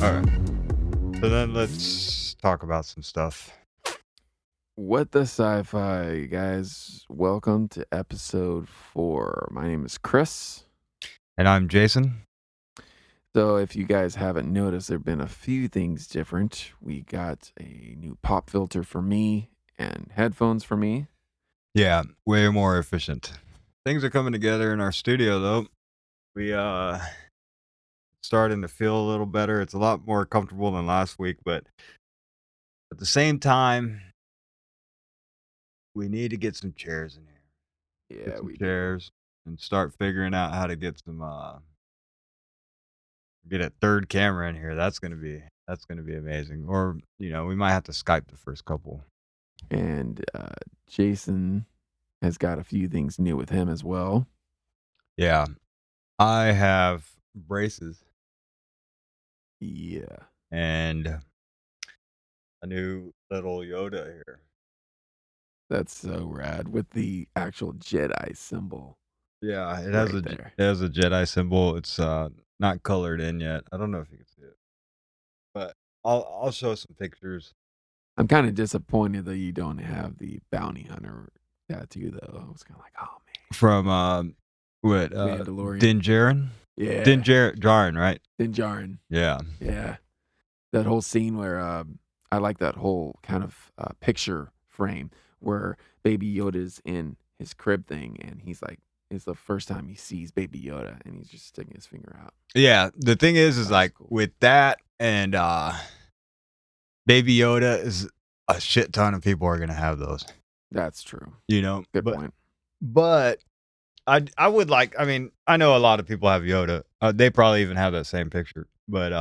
All right. So then let's talk about some stuff. What the sci-fi, guys? Welcome to episode 4. My name is Chris. And I'm Jason. So if you guys haven't noticed, there have been a few things different. We got a new pop filter for me and headphones for me. Yeah, way more efficient. Things are coming together in our studio though. We starting to feel a little better. It's a lot more comfortable than last week, but at the same time, we need to get some chairs in here. Get Yeah, some we do. chairs and start figuring out how to get some get a third camera in here. That's gonna be amazing. Or, we might have to Skype the first couple. And Jason has got a few things new with him as well. Yeah. I have braces Yeah, and a new little Yoda here. that's so rad with the actual Jedi symbol Yeah, right there. it has a Jedi symbol. It's not colored in yet. I don't know if you can see it, but I'll show some pictures I'm kind of disappointed that you don't have the bounty hunter tattoo, though. I was kind of like, oh from what man, Mandalorian. Din Djarin? Yeah, Djarin, right? Din Djarin. Yeah. Yeah, that whole scene where I like that whole kind of picture frame where Baby Yoda's in his crib thing, and he's like, it's the first time he sees Baby Yoda, and he's just sticking his finger out. Yeah, the thing is That was like cool. with that and Baby Yoda is a shit ton of people are gonna have those, That's true. Good but point. but I would like. I mean, I know a lot of people have Yoda. They probably even have that same picture. But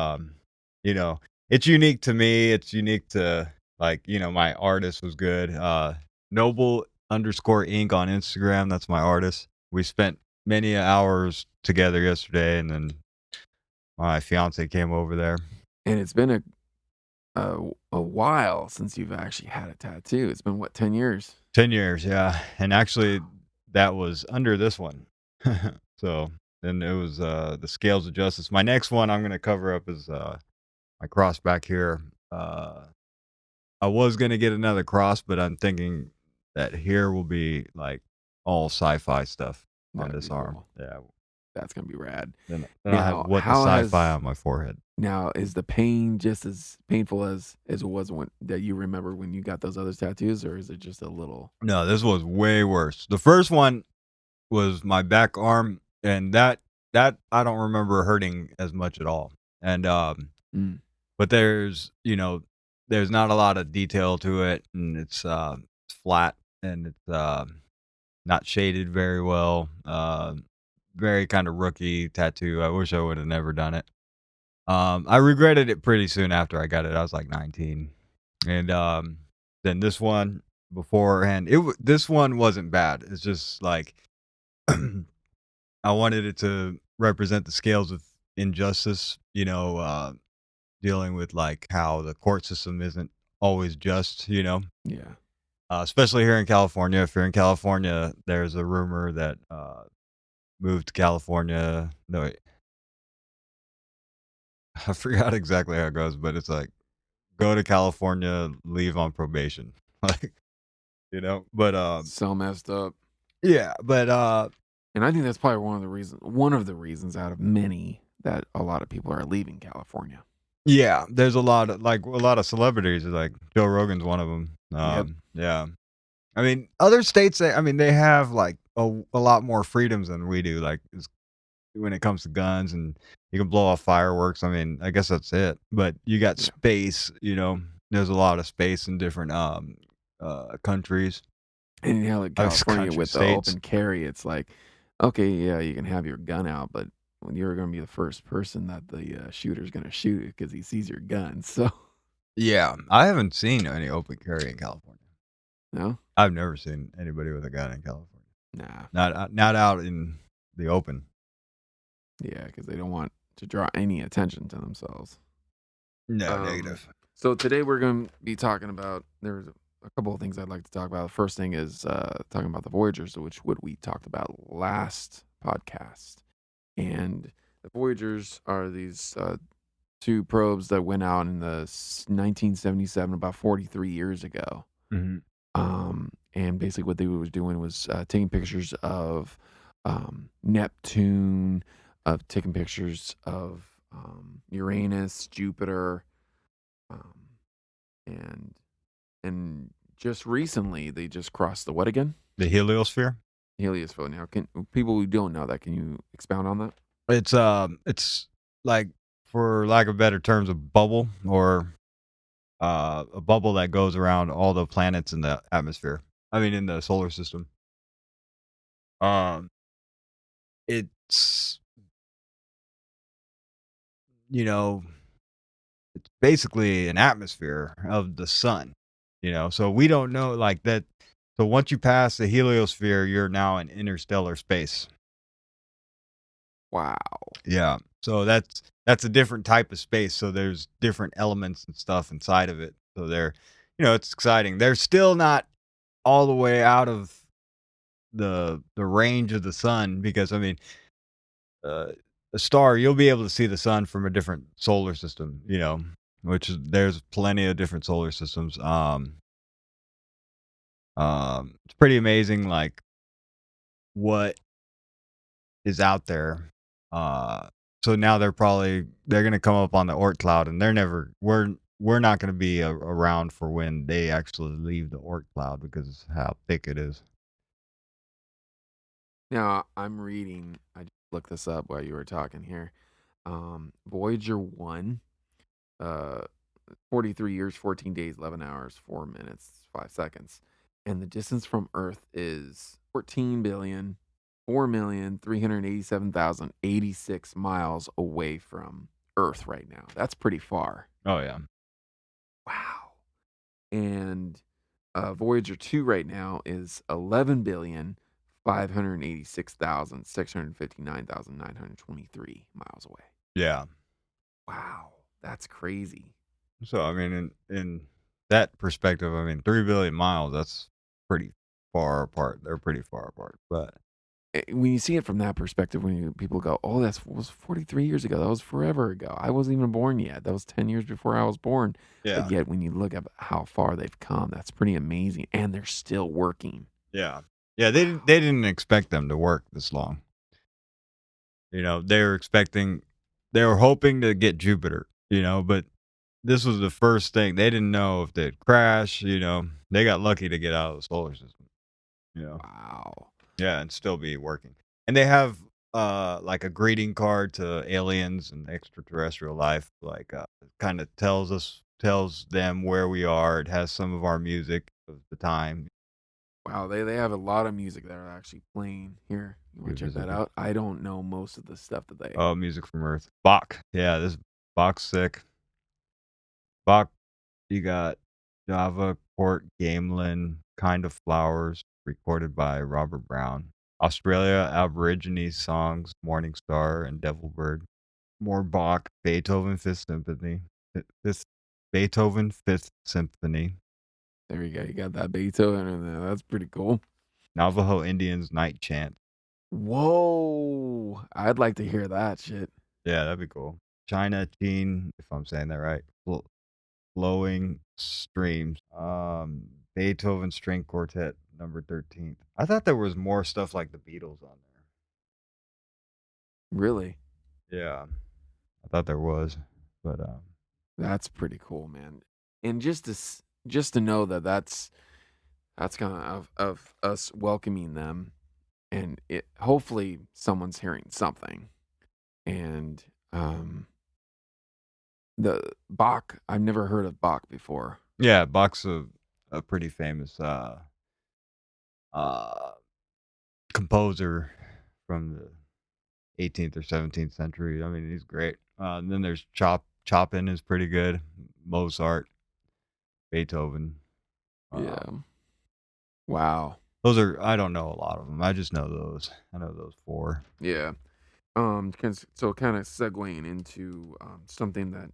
you know, it's unique to me. It's unique to my artist was good. Noble underscore Inc on Instagram. That's my artist. We spent many hours together yesterday, and then my fiance came over there. And it's been a while since you've actually had a tattoo. It's been what, 10 years? 10 years, yeah. And actually, that was under this one. So then it was the scales of justice. My next one I'm gonna cover up is my cross back here. I was gonna get another cross, but I'm thinking that here will be like all sci-fi stuff on That'd this be arm. cool. Yeah. That's gonna be rad. Then I have Now, what the sci-fi on my forehead. now is the pain just as painful as it was when that you remember when you got those other tattoos, or is it just a little? No, this was way worse. The first one was my back arm, and that I don't remember hurting as much at all. And Mm, but there's not a lot of detail to it, and it's flat, and it's not shaded very well. Very kind of rookie tattoo. I wish I would have never done it. I regretted it pretty soon after I got it. I was like 19, and then this one beforehand, this one wasn't bad. It's just like I wanted it to represent the scales of injustice. Dealing with like how the court system isn't always just. yeah. Especially here in California. If you're in California, there's a rumor that moved to California. No, wait, I forgot exactly how it goes, but it's like go to California, leave on probation. Like, but So messed up. yeah, but And I think that's probably one of the reasons out of many that a lot of people are leaving California. yeah, there's a lot of celebrities. Like Joe Rogan's one of them. Yep. Yeah, I mean, other states. They have like a lot more freedoms than we do. Like when it comes to guns, and you can blow off fireworks. I mean, I guess that's it. But you got Yeah. space. There's a lot of space in different countries, And you know, like California country with the states. open carry, it's like, okay, yeah, you can have your gun out, but when you're going to be the first person that the shooter's going to shoot because he sees your gun. So, Yeah, I haven't seen any open carry in California. no, I've never seen anybody with a gun in California. nah, Not out in the open. yeah, because they don't want to draw any attention to themselves. No, negative. So today we're going to be talking about. There's a couple of things I'd like to talk about. The first thing is talking about the Voyagers, which we talked about last podcast, and the Voyagers are these 2 probes that went out in the 1977, about 43 years ago. Mhm. And basically what they was doing was taking pictures of Neptune, of taking pictures of Uranus, Jupiter, um, and and just recently they just crossed the what again? The heliosphere? Heliosphere. Now, can people who don't know that, can you expound on that? It's like, for lack of better terms, a bubble, or a bubble that goes around all the planets in the atmosphere. I mean, in the solar system. Um, it's you know, it's basically an atmosphere of the sun. So we don't know like that. So once you pass the heliosphere, you're now in interstellar space. Wow. Yeah. So that's a different type of space. So there's different elements and stuff inside of it. So it's exciting. They're still not all the way out of the range of the sun, because I mean, uh, a star, you'll be able to see the sun from a different solar system, there's plenty of different solar systems. It's pretty amazing, like, what is out there. Uh, so now they're gonna come up on the Oort cloud, and we're not gonna be around for when they actually leave the Oort cloud because how thick it is. Now I'm reading. I just looked this up while you were talking here. Voyager 1, uh, 43 years, 14 days, 11 hours, 4 minutes, 5 seconds. And the distance from Earth is 14,4,387,086 miles away from Earth right now. That's pretty far. Oh yeah, Wow. And Voyager 2 right now is 11,586,659,923 miles away. yeah. Wow, that's crazy. So I mean, in that perspective, I mean, 3 billion miles. That's pretty far apart. They're pretty far apart, but When you see it from that perspective, when people go, "Oh, that was 43 years ago. That was forever ago. I wasn't even born yet. That was 10 years before I was born." But yeah, yet, when you look at how far they've come, that's pretty amazing, and they're still working. yeah, yeah. They didn't Wow. they didn't expect them to work this long. They were hoping to get Jupiter. But this was the first thing. They didn't know if they'd crash. They got lucky to get out of the solar system. You know, Wow. yeah, and still be working. And they have like a greeting card to aliens and extraterrestrial life. Like, kind of tells them where we are. It has some of our music of the time. Wow, they have a lot of music that are actually playing here. You We wanna check that visited. out? I don't know most of the stuff that they. Oh, music from Earth. Bach. Yeah, this Bach's sick. Bach. You got Java, Port, Gamelin, Kind of Flowers, recorded by Robert Brown. Australia, Aborigines songs, Morning Star and Devil Bird. More Bach, Beethoven Fifth Symphony. Fifth Beethoven Fifth Symphony. There you go. You got that Beethoven in there. That's pretty cool. Navajo Indians Night Chant. Whoa! I'd like to hear that shit. Yeah, that'd be cool. China Teen, if I'm saying that right. Flowing Streams. Beethoven String Quartet number 13. I thought there was more stuff like the Beatles on Really? there. Yeah, I thought there was, but That's pretty cool, man. And just to know that that's kind of us welcoming them, and it hopefully someone's hearing something. And the Bach, I've never heard of Bach before. yeah, Bach's a pretty famous uh composer from the 18th or 17th century. I mean, he's great. And then there's Chopin is pretty good. Mozart, Beethoven. Yeah. Um, Wow. those are I don't know a lot of them. I just know those. I know those four. Yeah. So kind of segueing into something that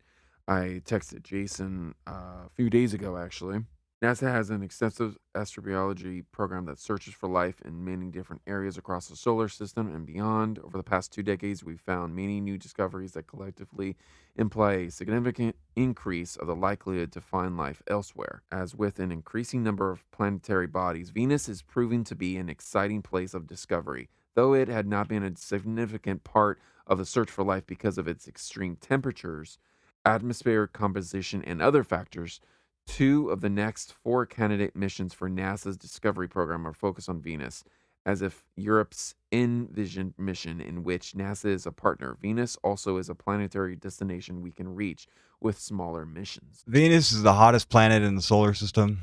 I texted Jason a few days ago, actually. NASA has an extensive astrobiology program that searches for life in many different areas across the solar system and beyond. Over the past 2 decades, we've found many new discoveries that collectively imply a significant increase of the likelihood to find life elsewhere. As with an increasing number of planetary bodies, Venus is proving to be an exciting place of discovery. Though it had not been a significant part of the search for life because of its extreme temperatures, atmospheric composition, and other factors, two of the next four candidate missions for NASA's Discovery program are focused on Venus, as if Europe's Envision mission, in which NASA is a partner. Venus also is a planetary destination we can reach with smaller missions. Venus is the hottest planet in the solar system,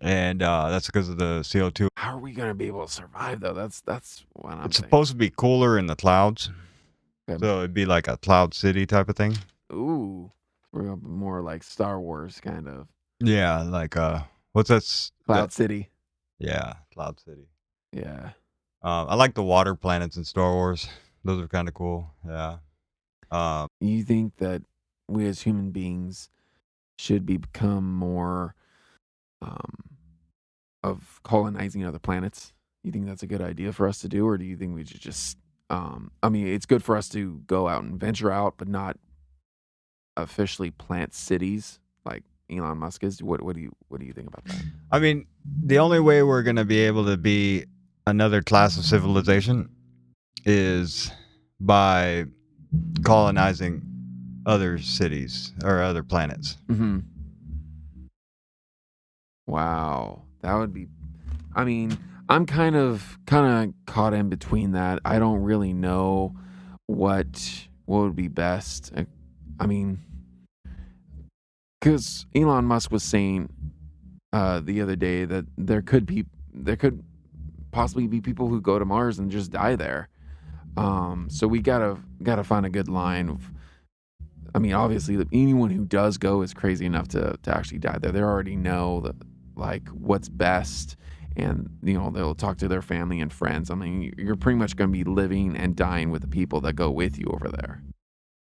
and that's because of the CO2. How are we going to be able to survive though? That's what I'm It's saying. supposed to be cooler in the clouds, Okay. so it'd be like a cloud city type of thing. Ooh, we're gonna be more like Star Wars kind of Yeah, like what's that? That Cloud City. yeah, cloud city. Yeah. I like the water planets in Star Wars. Those are kind of cool. Yeah. You think that we as human beings should become more um, of colonizing other planets? You think that's a good idea for us to do, or do you think we should just? I mean, it's good for us to go out and venture out, but not officially plant cities like Elon Musk is. What do you think about that? I mean, the only way we're gonna be able to be another class of civilization is by colonizing other cities or other planets. Hmm. Wow, that would be. I mean, I'm kind of caught in between that. I don't really know what would be best. I mean, because Elon Musk was saying the other day that there could possibly be people who go to Mars and just die there. So we gotta find a good line of. I mean, obviously, anyone who does go is crazy enough to actually die there. They already know that like what's best, and they'll talk to their family and friends. I mean, you're pretty much going to be living and dying with the people that go with you over there.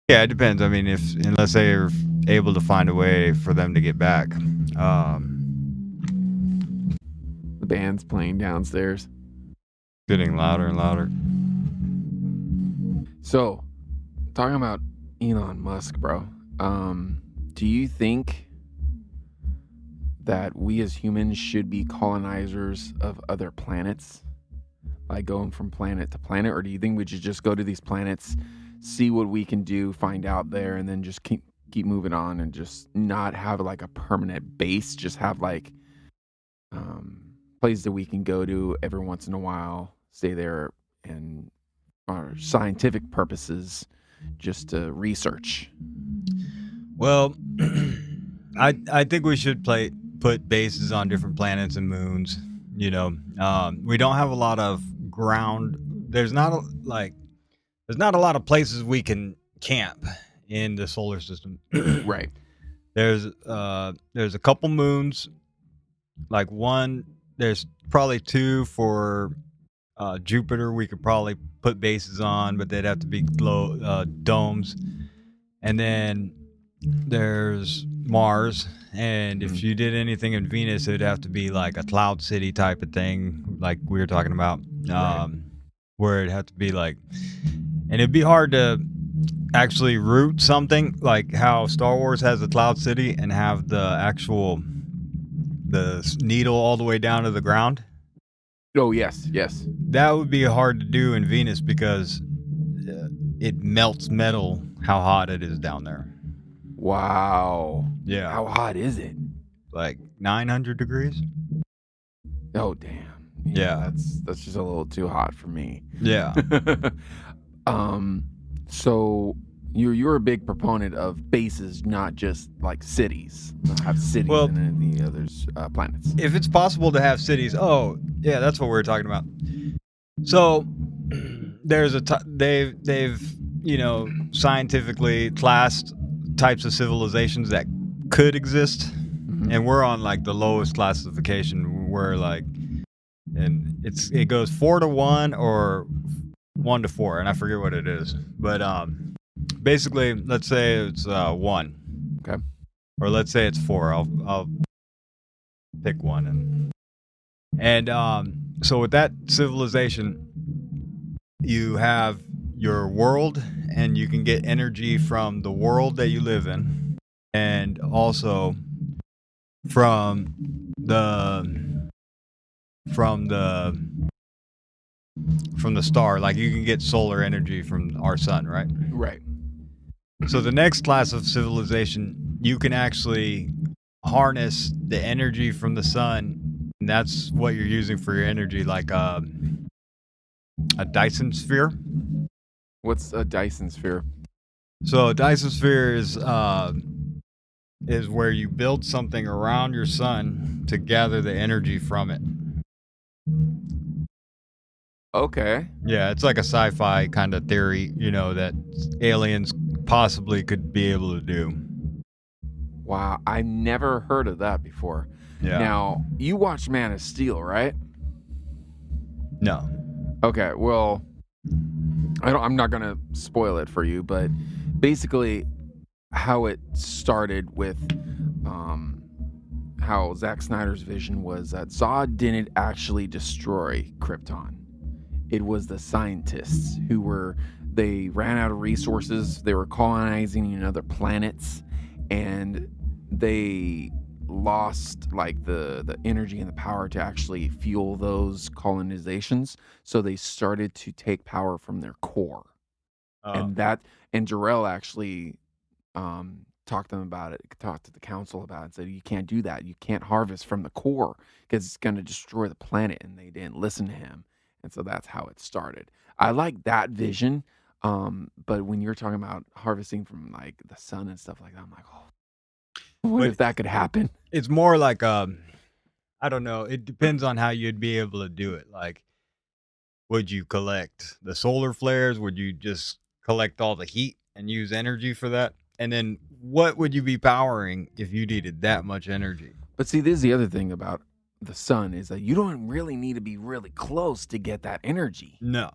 Yeah, it depends. I mean, if unless they're able to find a way for them to get back. The band's playing downstairs. Getting louder and louder. So, talking about Elon Musk, bro. Do you think that we as humans should be colonizers of other planets, like going from planet to planet, or do you think we should just go to these planets, see what we can do, find out there, and then just keep moving on and just not have like a permanent base, just have like places that we can go to every once in a while, stay there, and for scientific purposes, just to research. Well, I think we should put bases on different planets and moons. We don't have a lot of ground. There's not a lot of places we can camp in the solar system. Right. There's a couple moons, like one. There's probably two for Jupiter. We could probably put bases on, but they'd have to be low domes. And then there's Mars, and if Mhm. you did anything in Venus, it'd have to be like a cloud city type of thing, like we were talking about, Right. where it'd have to be like, and it'd be hard to actually route something like how Star Wars has a cloud city and have the needle all the way down to the ground. Oh, yes, yes. That would be hard to do in Venus because it melts metal how hot it is down there. Wow. Yeah, How hot is it? like 900 degrees. Oh, damn. Yeah, Yeah. that's just a little too hot for me. Yeah. um, so you're a big proponent of bases, not just like cities. Not have cities Well, in any of the others planets. if it's possible to have cities, oh yeah, that's what we were talking about. So there's they've scientifically classed types of civilizations that could exist, Mhm. and we're on like the lowest classification. We're like, and it goes 4 to 1 or 1 to 4, and I forget what it is, but basically, let's say it's 1, Okay. or let's say it's 4. I'll pick one. And so with that civilization, you have your world, and you can get energy from the world that you live in, and also from the from the from the star. Like you can get solar energy from our sun, right? Right. So the next class of civilization, you can actually harness the energy from the sun, and that's what you're using for your energy, like a Dyson sphere. What's a Dyson sphere? So a Dyson sphere is where you build something around your sun to gather the energy from it. Okay. Yeah, it's like a sci-fi kind of theory, that aliens possibly could be able to do. Wow, I never heard of that before. Yeah. Now, you watched Man of Steel, right? No. Okay, well, I'm not gonna spoil it for you, but basically, how it started with, how Zack Snyder's vision was that Zod didn't actually destroy Krypton. It was the scientists they ran out of resources. They were colonizing other planets, and they lost like the energy and the power to actually fuel those colonizations. So they started to take power from their core, Oh. and Jarrell actually talked to them about it, talked to the council about it, said you can't do that. You can't harvest from the core because it's going to destroy the planet, and they didn't listen to him. And so that's how it started. I like that vision. But when you're talking about harvesting from like the sun and stuff like that, I'm like, oh, what But if that could happen? it's more like I don't know. It depends on how you'd be able to do it. Like, would you collect the solar flares? Would you just collect all the heat and use energy for that? And then what would you be powering if you needed that much energy? But see, this is the other thing about the sun is that you don't really need to be really close to get that energy. No.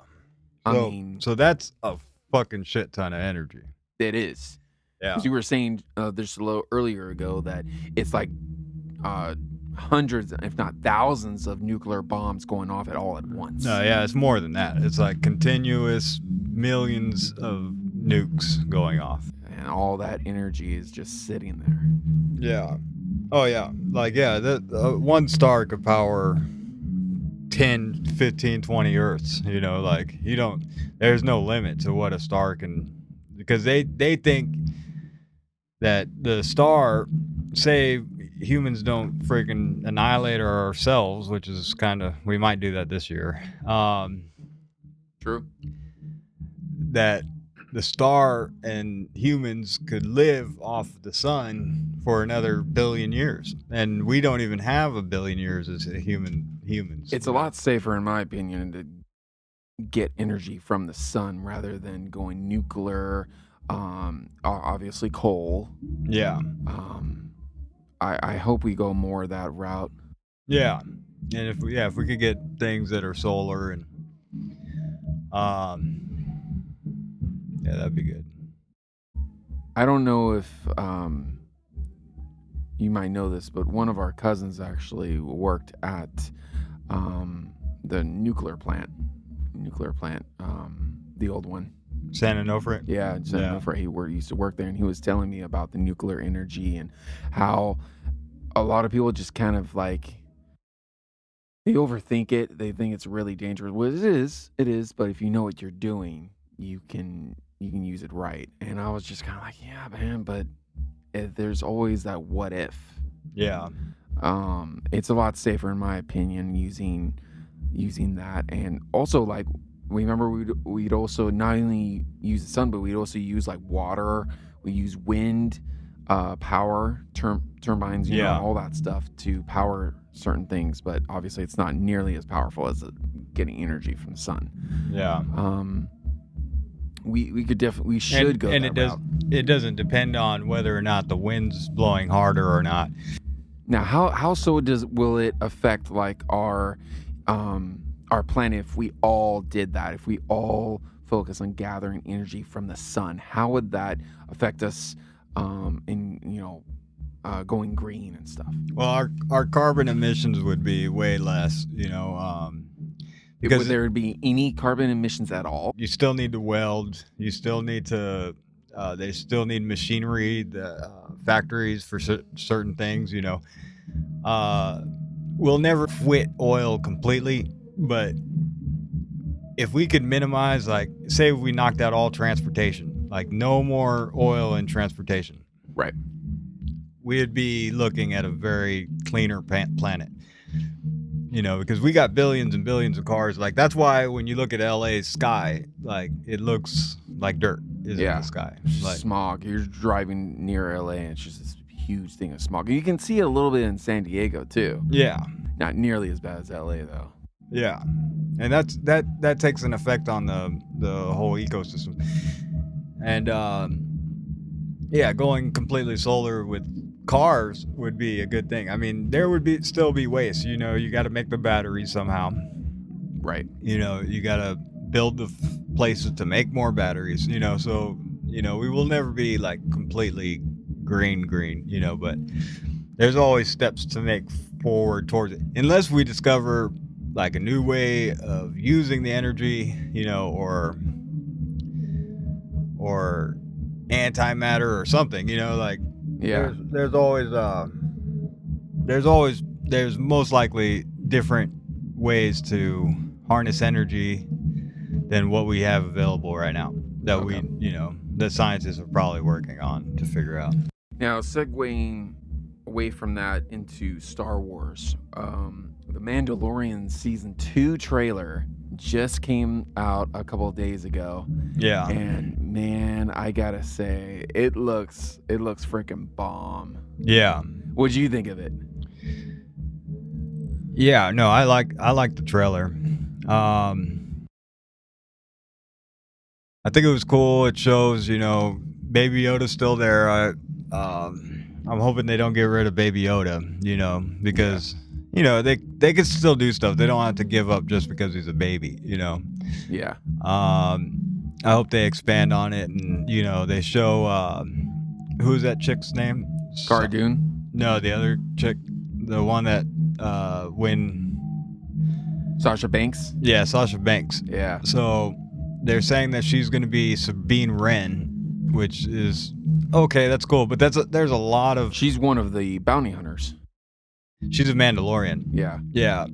I So mean, so that's a fucking shit ton of energy. it is. Yeah. Because you were saying just a little earlier ago that it's like hundreds, if not thousands, of nuclear bombs going off at once. No, yeah, it's more than that. It's like continuous millions of nukes going off. And all that energy is just sitting there. Yeah. Oh yeah. Like yeah, one star could power 10, 15, 20 Earths, like there's no limit to what a star can, because they think that the star, say humans don't freaking annihilate ourselves, which is kind of, we might do that this year. True. That the star and humans could live off the sun for another billion years, and we don't even have a billion years as humans. It's a lot safer, in my opinion, to get energy from the sun rather than going nuclear. Obviously coal. Yeah. I hope we go more that route. Yeah. And if we could get things that are solar and yeah, that'd be good. I don't know if you might know this, but one of our cousins actually worked at the nuclear plant, the old one. San Onofre? Yeah, San Onofre. He used to work there, and he was telling me about the nuclear energy and how a lot of people just kind of like they overthink it. They think it's really dangerous. Well, it is. But if you know what you're doing, you can use it right. And I was just kind of like, yeah, man. But there's always that what if. Yeah. It's a lot safer, in my opinion, using that, and also like. Remember, we'd also not only use the sun, but we'd also use like water. We use wind, power, turbines, all that stuff to power certain things. But obviously, it's not nearly as powerful as getting energy from the sun. Yeah. We should go. And it doesn't depend on whether or not the wind's blowing harder or not. Now, how so will it affect like our planet if we all did that? If we all focus on gathering energy from the sun, how would that affect us in going green and stuff. Well, our carbon emissions would be way less, Would because there be any carbon emissions at all? you still need to weld. You still need to. They still need machinery, the factories for certain things. We'll never quit oil completely, but if we could minimize, like, say, we knocked out all transportation, like no more oil in transportation, Right. we'd be looking at a very cleaner planet. Because we got billions and billions of cars. Like, that's why when you look at LA's sky, like, it looks like dirt is in the sky. Like, smog. You're driving near LA and it's just this huge thing of smog. You can see it a little bit in San Diego too. yeah, Not nearly as bad as LA though. yeah, and that takes an effect on the whole ecosystem. And yeah, going completely solar with cars would be a good thing. I mean, there would still be waste. You got to make the batteries somehow. Right. You got to build the places to make more batteries. So we will never be like completely green. But there's always steps to make forward towards it, unless we discover like a new way of using the energy, or antimatter or something. Like, Yeah. there's most likely different ways to harness energy than what we have available right now that that scientists are probably working on to figure out. Now, segueing away from that into Star Wars, the Mandalorian Season 2 trailer just came out a couple of days ago. Yeah. And man, I gotta say, it looks freaking bomb. Yeah. What'd you think of it? Yeah, no, I like the trailer. I think it was cool. It shows, Baby Yoda's still there. I'm hoping they don't get rid of Baby Yoda, because they can still do stuff. They don't have to give up just because he's a baby, Yeah. I hope they expand on it, and they show who's that chick's name? Cara Dune? No, the other chick, the one that Sasha Banks? Yeah, Sasha Banks. Yeah. So they're saying that she's going to be Sabine Wren, which is okay. That's cool, but there's a lot of. She's one of the bounty hunters. She's a Mandalorian. Yeah. Yeah.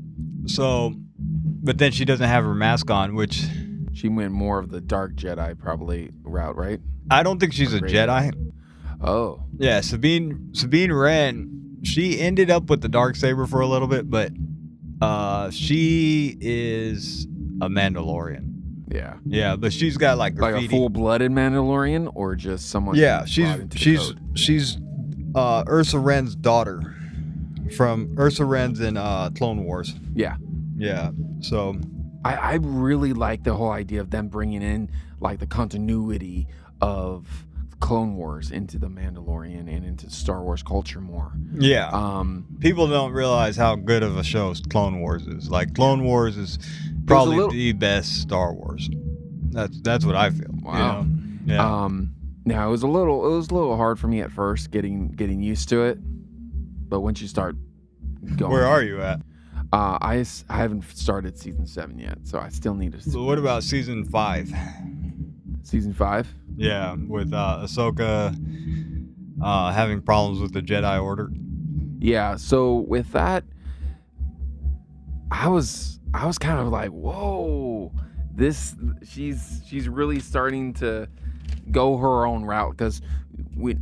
So, but then she doesn't have her mask on, which she went more of the dark Jedi probably route, right? I don't think she's a Jedi. Oh. Yeah, Sabine Wren. She ended up with the Darksaber for a little bit, but she is a Mandalorian. Yeah. Yeah, but she's got like graffiti. Like a full-blooded Mandalorian, or just someone? Yeah, she's Ursa Wren's daughter from Ursa Wren's in Clone Wars. Yeah. Yeah. So I really like the whole idea of them bringing in like the continuity of Clone Wars into the Mandalorian and into Star Wars culture more. Yeah. People don't realize how good of a show Clone Wars is. Like, Clone Wars is probably the best Star Wars. That's what I feel. Wow. Yeah. Now it was a little hard for me at first getting used to it, but once you start going, where are you at? I haven't started season 7 yet, so I still need to. So what about season 5? Season 5? Yeah, with Ahsoka having problems with the Jedi Order. Yeah, so with that, I was kind of like, whoa, she's really starting to go her own route, because in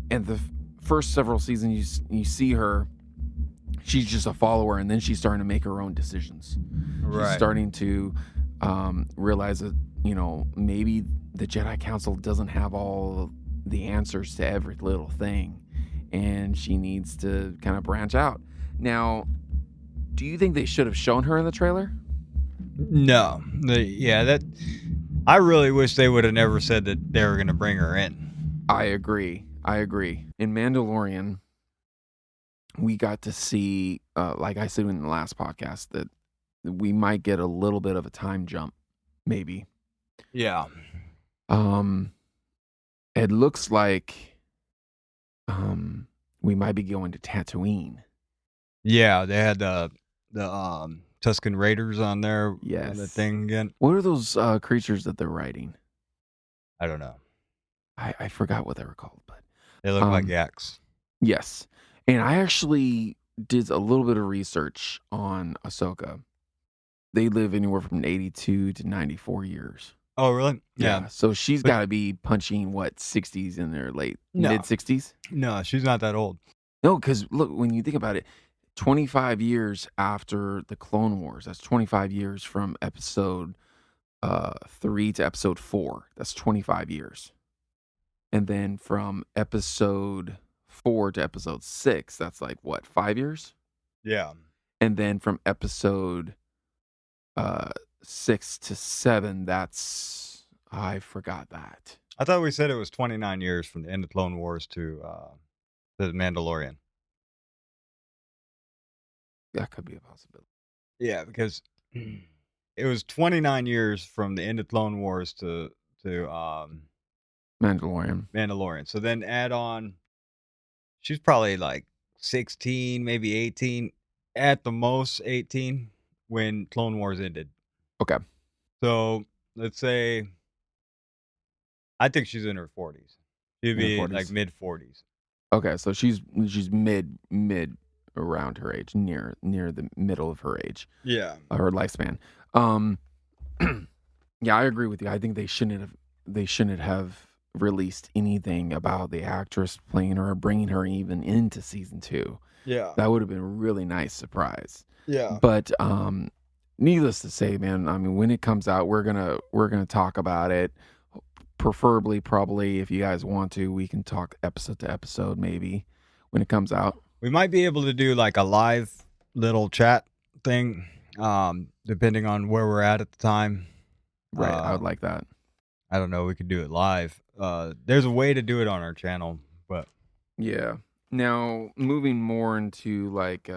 the first several seasons you see her, she's just a follower, and then she's starting to make her own decisions. Right. She's starting to realize that maybe the Jedi Council doesn't have all the answers to every little thing, and she needs to kind of branch out. Now, do you think they should have shown her in the trailer? No. I really wish they would have never said that they were going to bring her in. I agree. In Mandalorian, we got to see, like I said in the last podcast, that we might get a little bit of a time jump, maybe. Yeah. It looks like we might be going to Tatooine. Yeah, they had the Tusken Raiders on there on the Yes. thing again. What are those creatures that they're riding? I don't know. I forgot what they were called, but They look like um, yaks. yes. And I actually did a little bit of research on Ahsoka. They live anywhere from 82 to 94 years. Oh, really? Yeah. Yeah, so she's But got to be punching what 60s in their late no, mid 60s. no, she's not that old. No, because look, when you think about it, 25 years after the Clone Wars, that's 25 years from episode 3 to episode 4. That's 25 years. And then from episode 4 to episode 6, that's like what, 5 years? Yeah. And then from episode uh 6 to 7, that's I forgot that. I thought we said it was 29 years from the end of Clone Wars to the Mandalorian. That could be a possibility. Yeah, because it was 29 years from the end of Clone Wars to Mandalorian. Mandalorian. So then add on, she's probably like 16, maybe 18, at the most 18 when Clone Wars ended. Okay. So let's say I think she's in her 40s. She'd In her be like 40s. mid 40s. Okay, so she's mid around her age, near the middle of her age, Yeah. her lifespan. Um, yeah, I agree with you. I think they shouldn't have released anything about the actress playing her or bringing her even into season 2. Yeah. That would have been a really nice surprise. Yeah. But needless to say, man, I mean, when it comes out, we're gonna talk about it. Preferably, probably, if you guys want to, we can talk episode to episode, maybe when it comes out. We might be able to do like a live little chat thing, depending on where we're at the time. Right, I would Um, like that. I don't know. We could do it live. There's a way to do it on our channel, but Yeah. Now, moving more into like,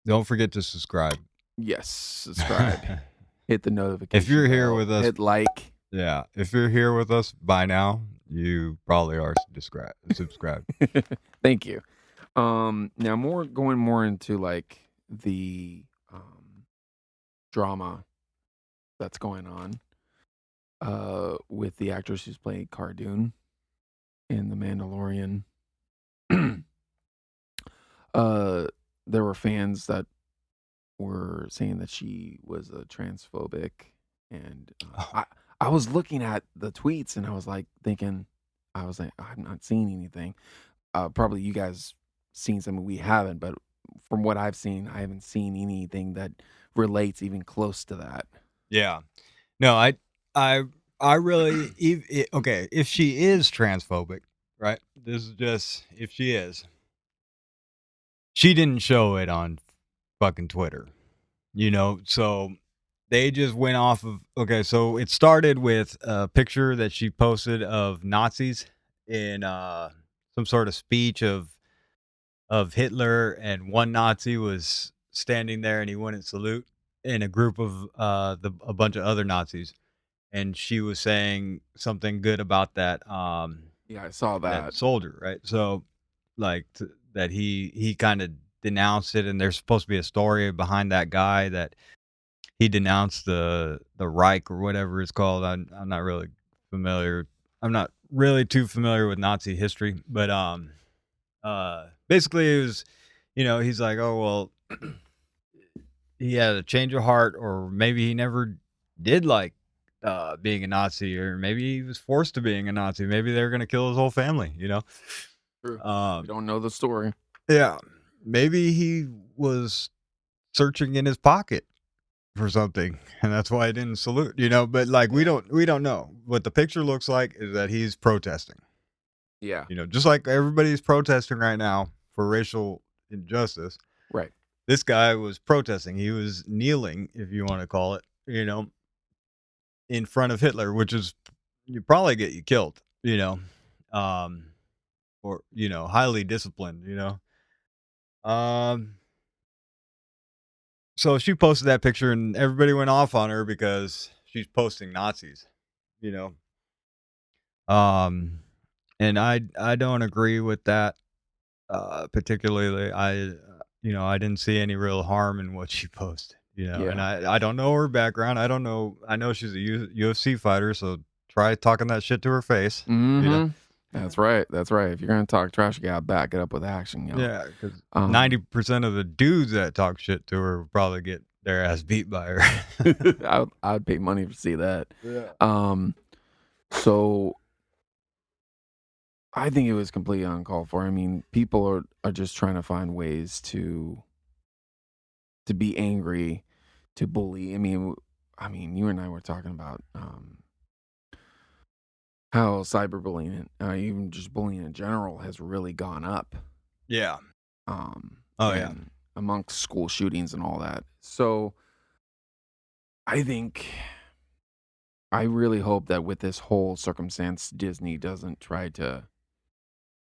don't forget to subscribe. yes, subscribe, hit the If notification you're here bell, with us, hit like. yeah. If you're here with us by now, you probably are subscribed. Thank you. Now going more into like the drama that's going on with the actress who's playing Cardoon in The Mandalorian. There were fans that were saying that she was a transphobic, and I was looking at the tweets and I was like thinking, I was like, I'm not seeing anything. Probably you guys seen something we haven't, but from what I've seen, I haven't seen anything that relates even close to that. Yeah. No, I, I really, okay. If she is transphobic, right? This is just if she didn't show it on fucking Twitter, So they just went off of okay. So it started with a picture that she posted of Nazis in some sort of speech of Hitler, and one Nazi was standing there and he wouldn't salute in a group of a bunch of other Nazis, and she was saying something good about Yeah, I saw that that. soldier, right? So like that he kind of denounced it, and there's supposed to be a story behind that guy that he denounced the Reich or whatever it's called. I'm not really familiar. I'm not really too familiar with Nazi history, but basically it was, he's like, oh well, he had a change of heart, or maybe he never did like being a Nazi, or maybe he was forced to being a Nazi. Maybe they're gonna kill his whole family. True. We Um, don't know the story. yeah, maybe he was searching in his pocket for something, and that's why I didn't salute. But like Yeah. we don't know. What the picture looks like is that he's protesting. Yeah. Just like everybody's protesting right now for racial injustice. Right. This guy was protesting. He was kneeling, if you want to call it, in front of Hitler, which is you probably get you killed, um, or highly disciplined. Um, So she posted that picture and everybody went off on her because she's posting Nazis, you know. Um and I don't agree with that. particularly. I didn't see any real harm in what she posted, and Yeah. I don't know her background. I don't know. I know she's a UFC fighter, so try talking that shit to her face, you know. Mhm. That's right, that's right. If you're gonna talk trash, you gotta back it up with action, yo. Yeah, because Um, 90% of the dudes that talk shit to her will probably get their ass beat by her. I'd pay money to see that. Yeah. Um, so I think it was completely uncalled for. I mean, people are just trying to find ways to be angry, to bully. I mean, you and I were talking about how cyberbullying, even just bullying in general, has really gone up. Yeah. Um, Oh, yeah. and amongst school shootings and all that. So I think I really hope that with this whole circumstance, Disney doesn't try to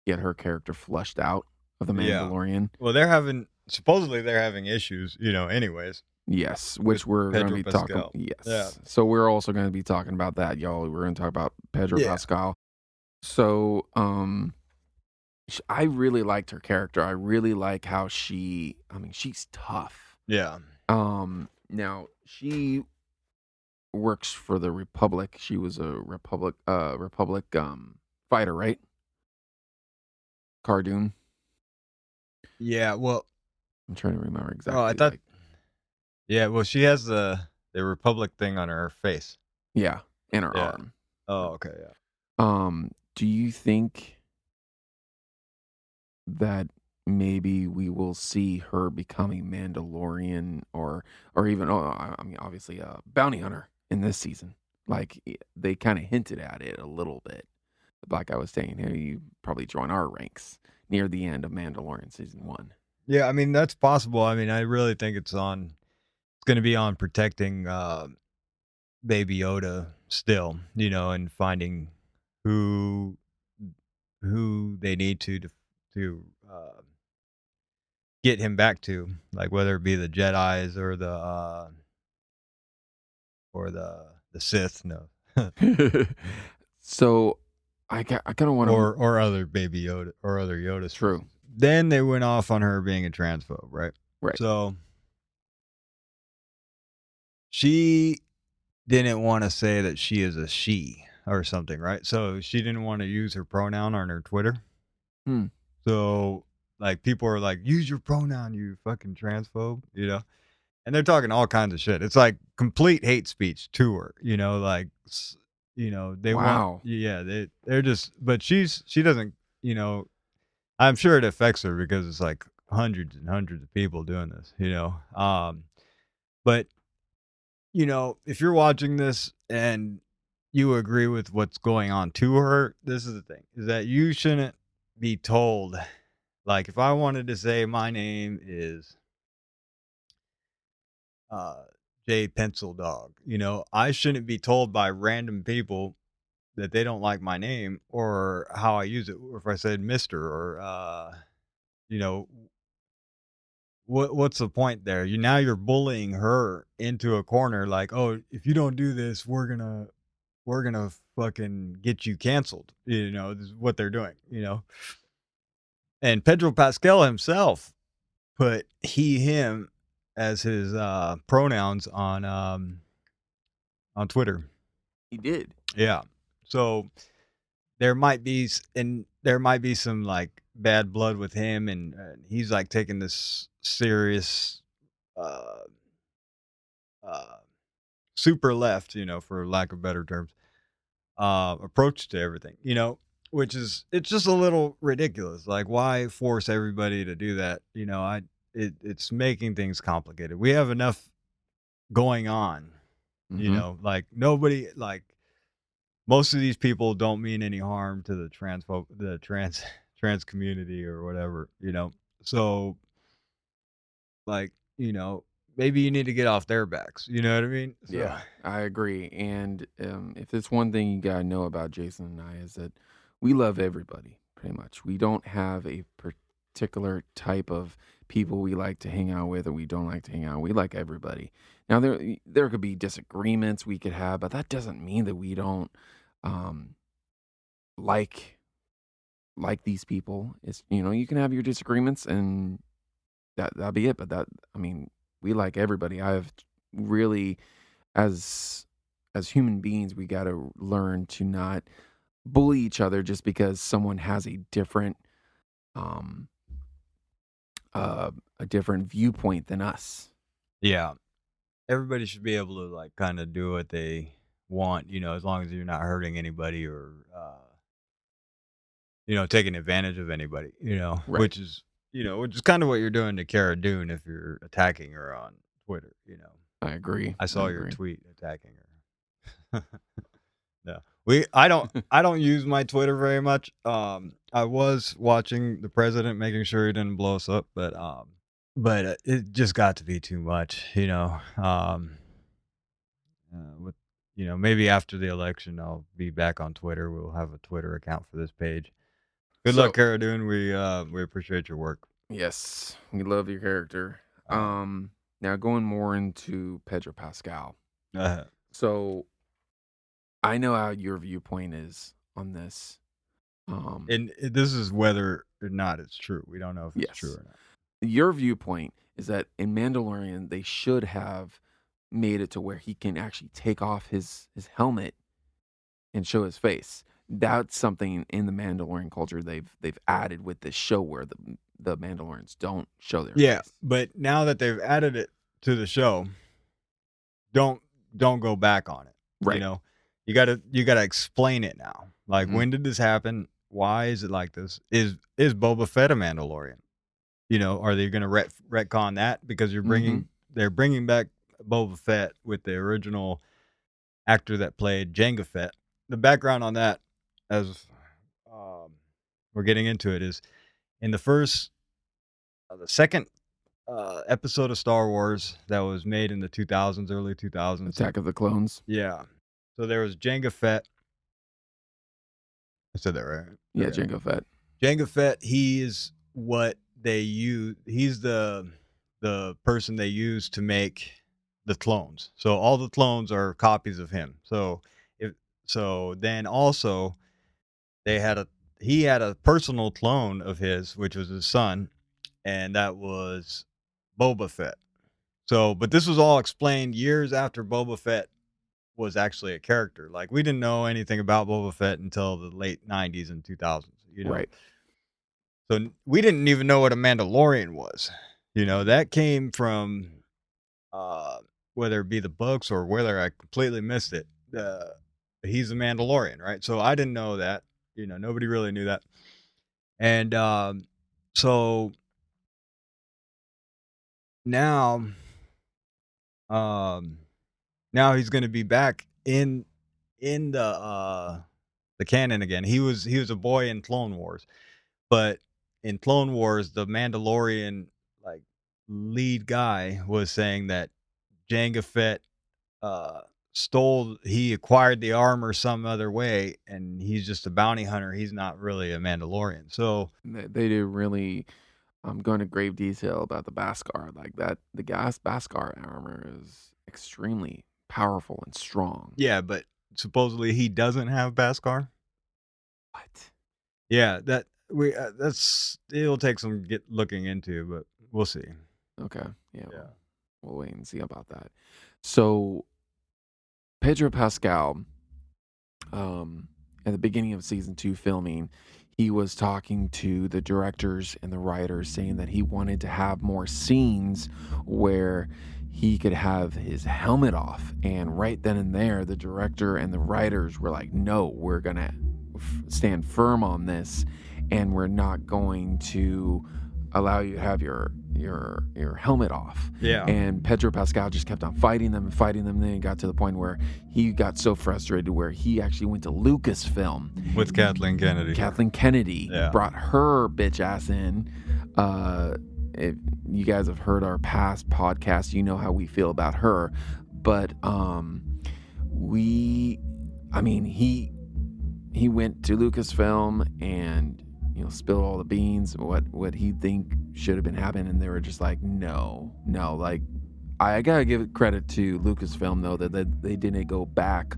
get her character flushed out of The Yeah. Mandalorian. Well, supposedly they're having issues, anyways, Yes, with which we're gonna Pedro be talking. Pascal. Yeah. Yes, so we're also gonna be talking about that, y'all. We're gonna talk about Pedro Yeah. Pascal. So, I really liked her character. I really like how she's tough. Yeah. Now she works for the Republic. She was a Republic fighter, right? Cardoon. Yeah. Well, I'm trying to remember oh, I exactly. thought, yeah. Well, she has the Republic thing on her face. Yeah, in her Yeah. arm. Oh, okay. Yeah. Do you think that maybe we will see her becoming Mandalorian or even I mean obviously a bounty hunter in this season? Like they kind of hinted at it a little bit. The black guy was saying, "Hey, you probably join our ranks near the end of Mandalorian season 1." Yeah. I mean, that's possible. I mean, I really think it's going to be on protecting Baby Yoda still, and finding who who they need to get him back to, like whether it be the Jedi's or the Sith, no, So I kind of want to. or other Baby Yoda or other Yoda True. species. Then they went off on her being a transphobe, right? Right. So she didn't want to say that she is a she or something, right? So she didn't want to use her pronoun on her Twitter. Hmm. So like people are like, use your pronoun, you fucking transphobe, And they're talking all kinds of shit. It's like complete hate speech to her, like they want Wow. yeah, they're just but she doesn't, you know, I'm sure it affects her because it's like hundreds and hundreds of people doing this. But if you're watching this and you agree with what's going on to her, this is the thing, is that you shouldn't be told, like if I wanted to say my name is uh, J Pencil Dog. I shouldn't be told by random people that they don't like my name or how I use it, or if I said Mister or you know, what's the point there? You're bullying her into a corner, like, oh, if you don't do this, we're gonna fucking get you canceled. This is what they're doing. And Pedro Pascal himself put he him as his pronouns on Twitter. He did. Yeah. So there might be some like bad blood with him, and he's like taking this serious, uh, uh, super left, for lack of better terms, approach to everything, which is it's just a little ridiculous. Like, why force everybody to do that? It's making things complicated. We have enough going on, Mm-hmm. like nobody like most of these people don't mean any harm to the trans community or whatever, So like, maybe you need to get off their backs. You know what I mean? So Yeah, I agree. And if there's one thing you gotta know about Jason and I is that we love everybody, pretty much. We don't have a particular type of people we like to hang out with or we don't like to hang out. We like everybody. Now there could be disagreements we could have, but that doesn't mean that we don't um, like like these people. It's, you can have your disagreements and that'll be it. But I mean, we like everybody. I've really, as human beings, we got to learn to not bully each other just because someone has um a different viewpoint than us. Yeah. Everybody should be able to, like, kinda do what they want, as long as you're not hurting anybody or, taking advantage of anybody, Right. which is kinda what you're doing to Cara Dune if you're attacking her on Twitter. I agree. I I saw your agree. tweet attacking her. No. I don't use my Twitter very much. I was watching the president making sure he didn't blow us up, but it just got to be too much. With maybe after the election, I'll be back on Twitter. We'll have a Twitter account for this page. Good luck, So, Cara Dune. We appreciate your work. yes, we love your character. Uh, Now going more into Pedro Pascal. uh, So I know how your viewpoint is on this. Um, and this is whether or not it's true. We don't know if it's true yes. or not. Your viewpoint is that in Mandalorian they should have made it to where he can actually take off his helmet and show his face. That's something in the Mandalorian culture they've added with this show where the Mandalorians don't show their Yeah, face. but now that they've added it to the show, don't don't go back on it. You Right. know, you gotta explain it now. Like, Mhm. when did this happen? Why is it like this? Is Boba Fett a Mandalorian? Are they gonna retcon that because Mhm. they're bringing back Boba Fett with the original actor that played Jango Fett. The background on that, as um, we're getting into it, is in the second episode of Star Wars that was made in the 2000s, early 2000s. Attack of the Clones. Yeah. So there was Jango Fett. I said that right. Yeah, Okay. Jango Fett. Jango Fett, he is what they use. He's the person they use to make the clones. So all the clones are copies of him. If then also they had a he had a personal clone of his, which was his son, and that was Boba Fett. So, but this was all explained years after Boba Fett was actually a character. Like, we didn't know anything about Boba Fett until the late 90s and 2000s. Right. So we didn't even know what a Mandalorian was. That came from uh, whether it be the books or whether I completely missed it. He's a Mandalorian, right? So I didn't know that. Nobody really knew that. And so now, um, now he's going to be back in the canon again. He was a boy in Clone Wars, but in Clone Wars, the Mandalorian, like, lead guy was saying that Jango Fett uh he acquired the armor some other way, and he's just a bounty hunter. He's not really a Mandalorian. So They do really go into grave detail about the Beskar. Like that, the gas Beskar armor is extremely powerful and strong. yeah, but supposedly he doesn't have Baskar. What? Yeah, that's it'll take some get looking into, but we'll see. Okay. Yeah. Yeah. We'll wait and see about that. So Pedro Pascal, at the beginning of season 2 filming, he was talking to the directors and the writers saying that he wanted to have more scenes where he could have his helmet off. And right then and there, the director and the writers were like, no, we're going to stand firm on this, and we're not going to allow you to have your helmet off. Yeah. And Pedro Pascal just kept on fighting them and fighting them. Then it got to the point where he got so frustrated where he actually went to Lucasfilm With Kathleen Kennedy. Kathleen Kennedy, Yeah. brought her bitch ass in. If you guys have heard our past podcast, you know how we feel about her. But he went to Lucasfilm and spilled all the beans, what he think should have been happening, and they were just like, no. Like, I gotta give credit to Lucasfilm though that they didn't go back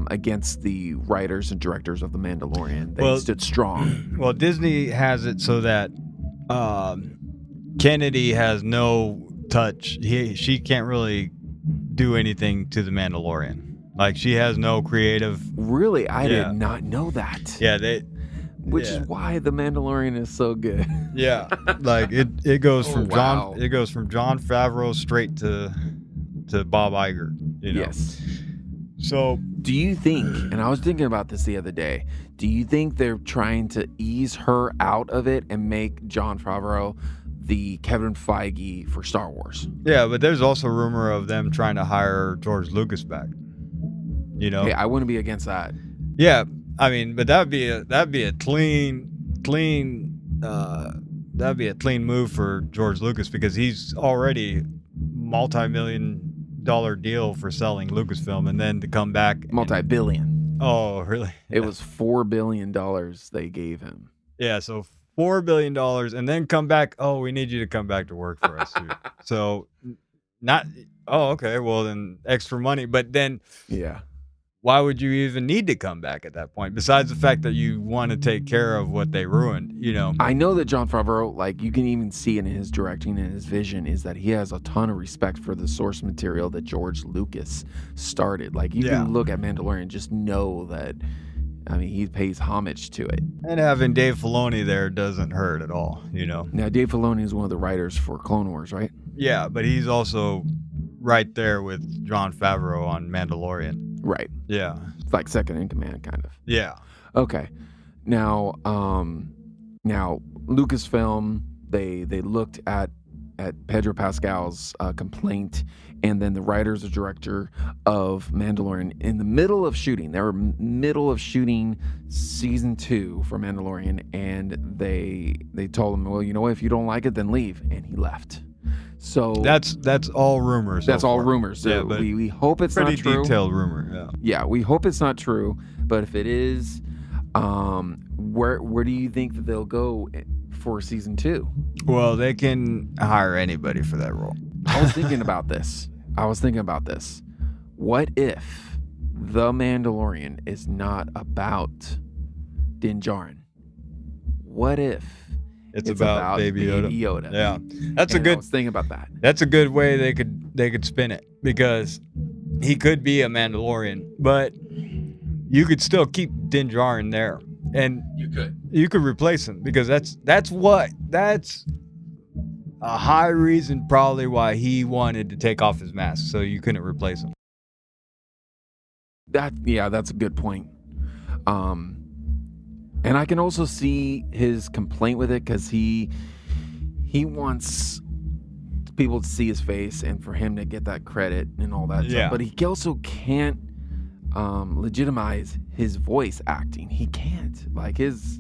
against the writers and directors of The Mandalorian. They Well- stood strong. Well, Disney has it so that Kennedy has no touch. She can't really do anything to the Mandalorian. Like, she has no creative. Really, I Yeah. did not know that. Yeah, Which yeah. is why The Mandalorian is so good. Yeah, like it goes Oh, from wow. John Favreau straight to Bob Iger. You know. Yes. So Do you think, and I was thinking about this the other day, do you think they're trying to ease her out of it and make Jon Favreau the Kevin Feige for Star Wars? yeah, but there's also rumor of them trying to hire George Lucas back. You know. Hey, I wouldn't be against that. Yeah, I mean, but that'd be a clean move for George Lucas, because he's already multi-million-dollar deal for selling Lucasfilm, and then to come back Multi-billion. oh, really? It was $4 billion they gave him. Yeah, so $4 billion, and then come back. Oh, we need you to come back to work for us too. So, not. Oh, okay. Well, then extra money, but then Yeah. why would you even need to come back at that point? Besides the fact that you want to take care of what they ruined, you know. I know that Jon Favreau, like, you can even see in his directing and his vision, is that he has a ton of respect for the source material that George Lucas started. Like, you Yeah. can look at Mandalorian, just know that, I mean, he pays homage to it. And having Dave Filoni there doesn't hurt at all, you know. Now, Dave Filoni is one of the writers for Clone Wars, right? Yeah, but he's also right there with Jon Favreau on Mandalorian. Right. Yeah. It's like second in command, kind of. Yeah. Okay. Now Lucasfilm, they looked at Pedro Pascal's complaint, and then the writers and director of Mandalorian in the middle of shooting. They were middle of shooting season 2 for Mandalorian, and they told him, well, you know what, if you don't like it, then leave, and he left. So That's all rumors. that's so all far. rumors. So Yeah, but we hope it's pretty not true. detailed rumor. Yeah. Yeah, we hope it's not true. But if it is, where do you think that they'll go for season 2? Well, they can hire anybody for that role. I was thinking about this. What if The Mandalorian is not about Din Djarin? What if It's about Baby Yoda. Yeah, that's I a good. was thinking about that. That's a good way they could spin it, because he could be a Mandalorian, but you could still keep Din Djarin there, and you could replace him, because that's a high reason probably why he wanted to take off his mask, so you couldn't replace him. That's a good point. And I can also see his complaint with it, because he wants people to see his face and for him to get that credit and all that Yeah. stuff. But he also can't legitimize his voice acting. He can't. Like he's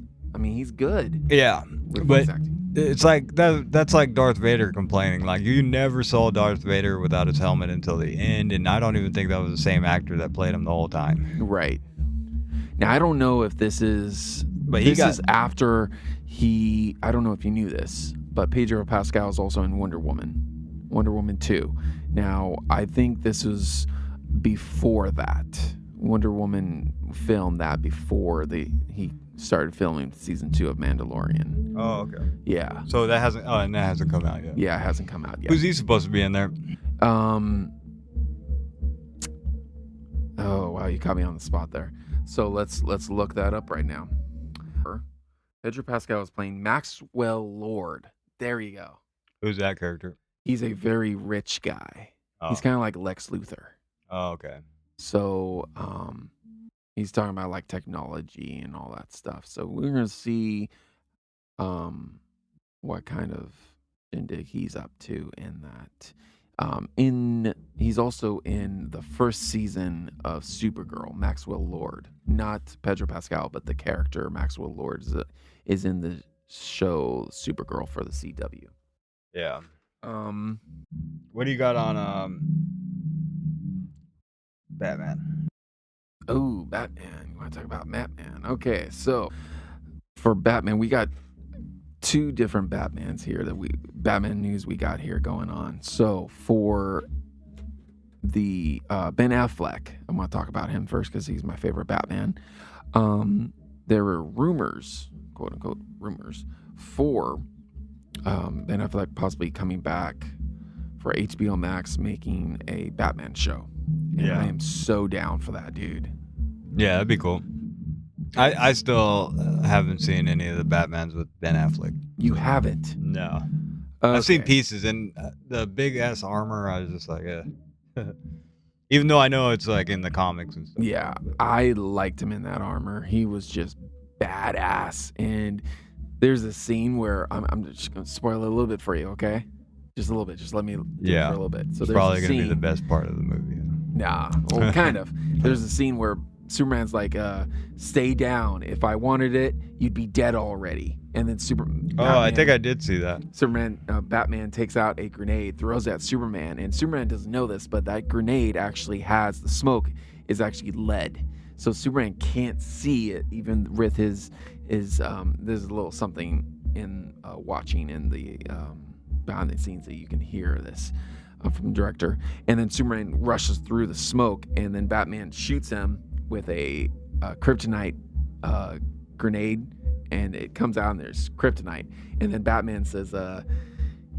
good Yeah, with but voice acting. it's like that's like Darth Vader complaining, like, you never saw Darth Vader without his helmet until the end, and I don't even think that was the same actor that played him the whole time. Right. Now I don't know if this is is after I don't know if you knew this, but Pedro Pascal is also in Wonder Woman 2. Now, I think this was before that. Wonder Woman filmed that before he started filming season 2 of Mandalorian. Oh, okay. Yeah. So that hasn't come out yet. Yeah, it hasn't come out yet. Who's he supposed to be in there? Oh, wow, you caught me on the spot there. So let's look that up right now. Pedro Pascal is playing Maxwell Lord. There you go. Who's that character? He's a very rich guy. Oh. He's kind of like Lex Luthor. Oh, okay. So he's talking about like technology and all that stuff. So we're gonna see what kind of shindig he's up to in that. He's also in the first season of Supergirl, Maxwell Lord. Not Pedro Pascal, but the character Maxwell Lord is in the show Supergirl for the CW. Yeah. What do you got on Batman? Oh, Batman. You want to talk about Batman? Okay, so for Batman, we got 2 different Batmans here Batman news we got here going on. So for Ben Affleck. I want to talk about him first because he's my favorite Batman. There were rumors, quote unquote rumors, for Ben Affleck possibly coming back for HBO Max making a Batman show. And I am so down for that, dude. Yeah, that'd be cool. I still haven't seen any of the Batmans with Ben Affleck. You haven't? No. Okay. I've seen pieces, and the big ass armor, I was just like, even though I know it's like in the comics and stuff. Yeah, I liked him in that armor. He was just badass. And there's a scene where I'm just gonna spoil it a little bit for you, okay? Just a little bit. Just let me do it for a little bit. So it's there's probably a gonna be the scene. best part of the movie. Nah, well, kind of. There's a scene where Superman's like, "Stay down. If I wanted it, you'd be dead already." And then I think I did see that. Batman takes out a grenade, throws it at Superman, and Superman doesn't know this, but that grenade actually has the smoke is actually lead, so Superman can't see it even with his. There's a little something in watching in the behind the scenes that you can hear this from the director, and then Superman rushes through the smoke, and then Batman shoots him with a kryptonite grenade. And it comes out and there's kryptonite. And then Batman says,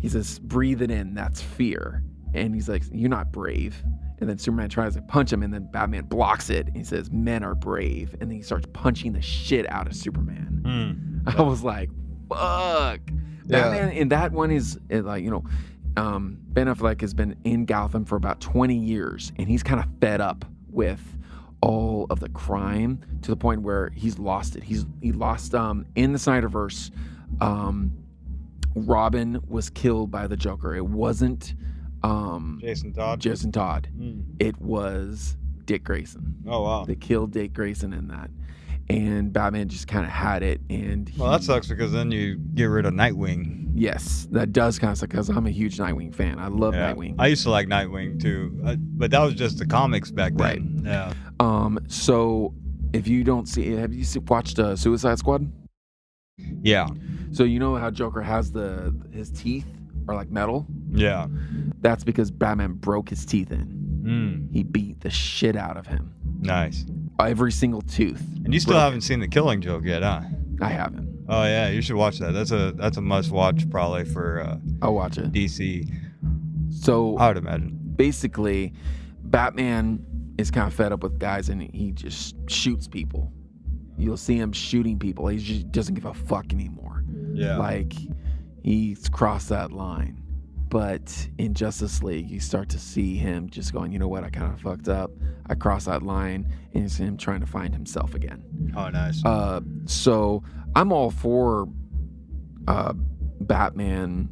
he says, breathe it in, that's fear. And he's like, you're not brave. And then Superman tries to punch him, and then Batman blocks it. And he says, men are brave. And then he starts punching the shit out of Superman. I was like, fuck. Yeah. Batman, and that one is like, Ben Affleck has been in Gotham for about 20 years, and he's kind of fed up with all of the crime to the point where he's lost it. He lost in the Snyderverse. Robin was killed by the Joker. It wasn't Jason Todd. It was Dick Grayson. Oh wow. They killed Dick Grayson in that. And Batman just kind of had it. And that sucks because then you get rid of Nightwing. Yes, that does kind of suck because I'm a huge Nightwing fan. I love Nightwing. I used to like Nightwing too, but that was just the comics back then. Right. Yeah. So if you don't see, have you watched Suicide Squad? Yeah. So you know how Joker has his teeth are like metal? Yeah. That's because Batman broke his teeth in. He beat the shit out of him. Nice. Every single tooth. And you still haven't seen The Killing Joke yet, huh? I haven't. Oh yeah, you should watch that. That's a must watch probably for I'll watch it. DC. So I would imagine. Basically, Batman is kind of fed up with guys and he just shoots people. You'll see him shooting people. He just doesn't give a fuck anymore. Yeah. Like he's crossed that line. But in Justice League, you start to see him just going, you know what, I kind of fucked up. I crossed that line, and it's him trying to find himself again. Oh, nice. So I'm all for Batman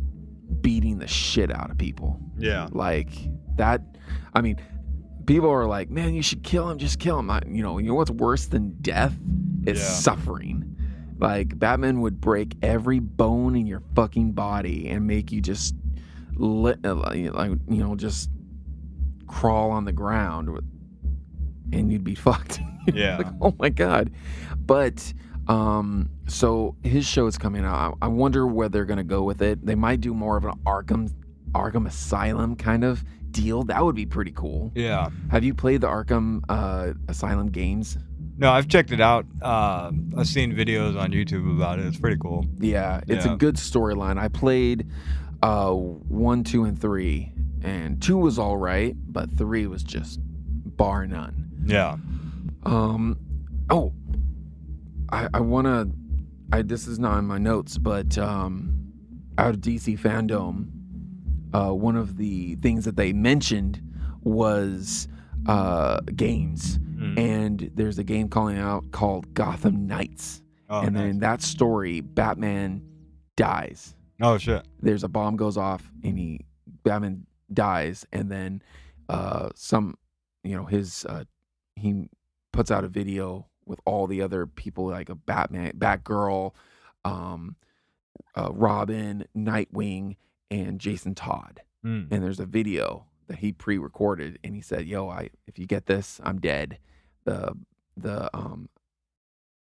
beating the shit out of people. Yeah. Like that. I mean, people are like, man, you should kill him. Just kill him. You know what's worse than death is suffering. Like Batman would break every bone in your fucking body and make you just just crawl on the ground and you'd be fucked. Yeah. Like, oh my God. But so his show is coming out. I wonder where they're gonna go with it. They might do more of an Arkham Asylum kind of deal. That would be pretty cool. Yeah. Have you played the Arkham Asylum games? No, I've checked it out. I've seen videos on YouTube about it. It's pretty cool. Yeah, it's a good storyline. I played 1, 2, and 3, and 2 was all right, but 3 was just bar none. Yeah. I wanna. This is not in my notes, but out of DC Fandom, one of the things that they mentioned was games, and there's a game calling out called Gotham Knights, and then in that story, Batman dies. Oh shit! There's a bomb goes off, and Batman dies, and then he puts out a video with all the other people like a Batgirl, Robin, Nightwing, and Jason Todd. And there's a video that he pre-recorded, and he said, "Yo, if you get this, I'm dead.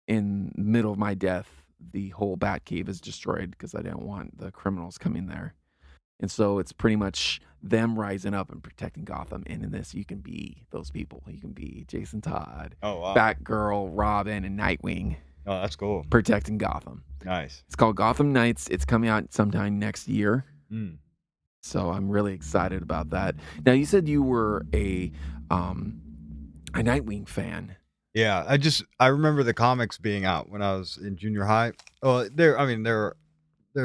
In the middle of my death, the whole Batcave is destroyed because I didn't want the criminals coming there." And so it's pretty much them rising up and protecting Gotham. And in this, you can be those people. You can be Jason Todd, Oh, wow. Batgirl, Robin, and Nightwing Oh, that's cool. protecting Gotham. Nice. It's called Gotham Knights. It's coming out sometime next year. Mm. So I'm really excited about that. Now, you said you were a Nightwing fan. Yeah, I remember the comics being out when I was in junior high. Oh, there's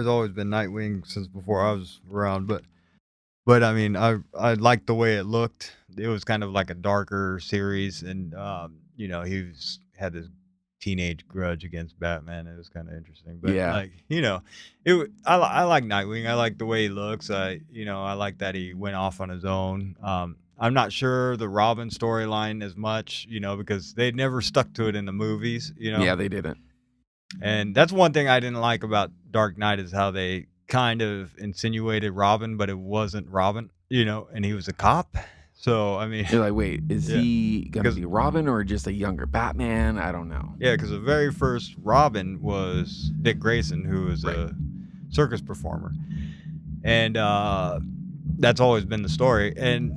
always been Nightwing since before I was around, but I mean, I liked the way it looked. It was kind of like a darker series, and had this teenage grudge against Batman. It was kind of interesting, but Yeah. like I like Nightwing. I like the way he looks. I like that he went off on his own. I'm not sure the Robin storyline as much, because they never stuck to it in the movies, Yeah, they didn't. and that's one thing I didn't like about Dark Knight is how they kind of insinuated Robin, but it wasn't Robin, and he was a cop. So, I mean, You're like, wait, is Yeah, he going to because- be Robin or just a younger Batman? I don't know. yeah, because the very first Robin was Dick Grayson, who was a circus performer. And that's always been the story. And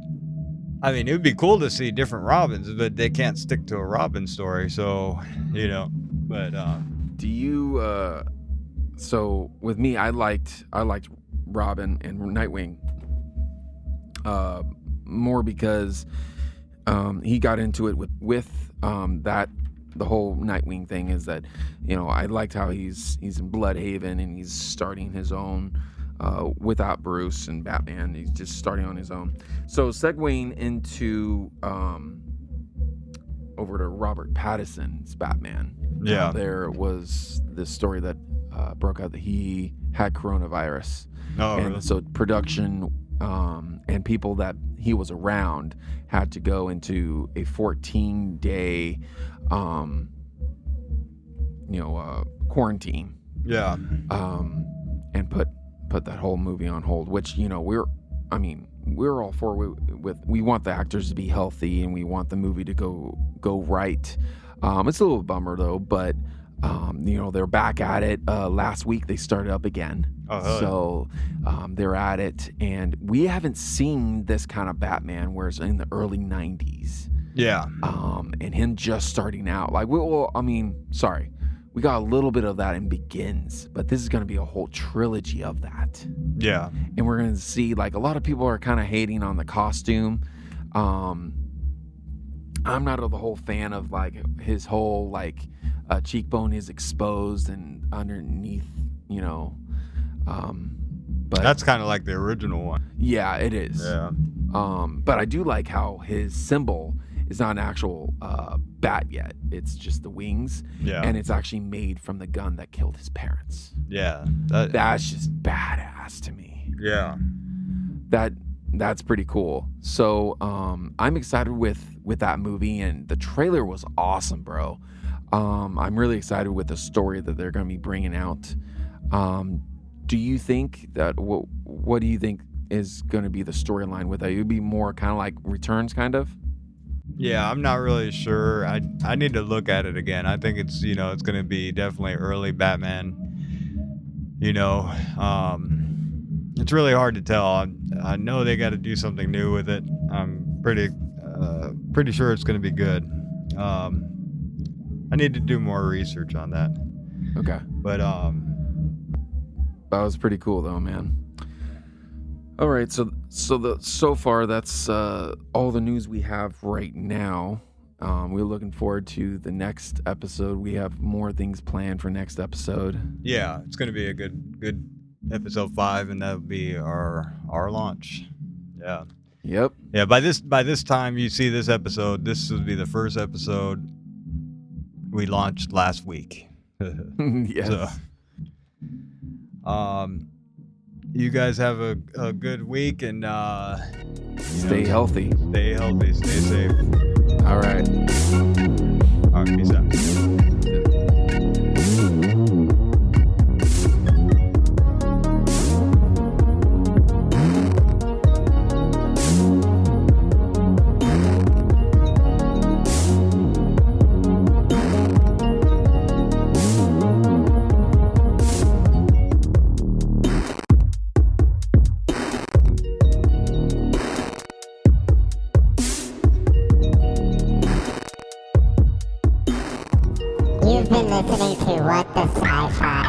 I mean, it would be cool to see different Robins, but they can't stick to a Robin story. So, but Do you so with me, I liked Robin and Nightwing more because he got into it with that the whole Nightwing thing is that I liked how he's in Bloodhaven and he's starting his own without Bruce and Batman. He's just starting on his own. So segueing into over to Robert Pattinson's Batman. Yeah. There was this story that broke out that he had coronavirus. Oh, And really? so production and people that he was around had to go into a 14-day quarantine Yeah. and put that whole movie on hold, which we're all for. We want the actors to be healthy and we want the movie to go right. It's a little bummer though, but they're back at it. Last week they started up again. Oh, hell yeah. So they're at it, and we haven't seen this kind of Batman where it's in the early 90s. Yeah. And him just starting out. Like, we got a little bit of that in Begins, but this is going to be a whole trilogy of that. Yeah. And we're going to see, like, a lot of people are kind of hating on the costume. I'm not the whole fan of, like, his whole, like, cheekbone is exposed and underneath, but That's kind of like the original one. yeah, it is. Yeah. But I do like how his symbol is not an actual bat yet. It's just the wings, Yeah. and it's actually made from the gun that killed his parents. Yeah. That's just badass to me. Yeah. That's pretty cool. So I'm excited with that movie, and the trailer was awesome, bro. I'm really excited with the story that they're going to be bringing out. Do you think that what do you think is going to be the storyline with that? It would be more kind of like Returns, kind of. Yeah, I'm not really sure. I need to look at it again. I think it's it's gonna be definitely early Batman. It's really hard to tell. I know they got to do something new with it. I'm pretty sure it's gonna be good. I need to do more research on that. Okay. But That was pretty cool though, man. All right, so far that's all the news we have right now. We're looking forward to the next episode. We have more things planned for next episode. yeah, it's gonna be a good episode 5, and that'll be our launch. Yeah. Yep. Yeah, by this time you see this episode, this will be the first episode we launched last week. Yes. So, you guys have a good week, and Stay healthy. stay healthy, stay safe. All right. All right, peace out. You've been listening to What the Sci-Fi.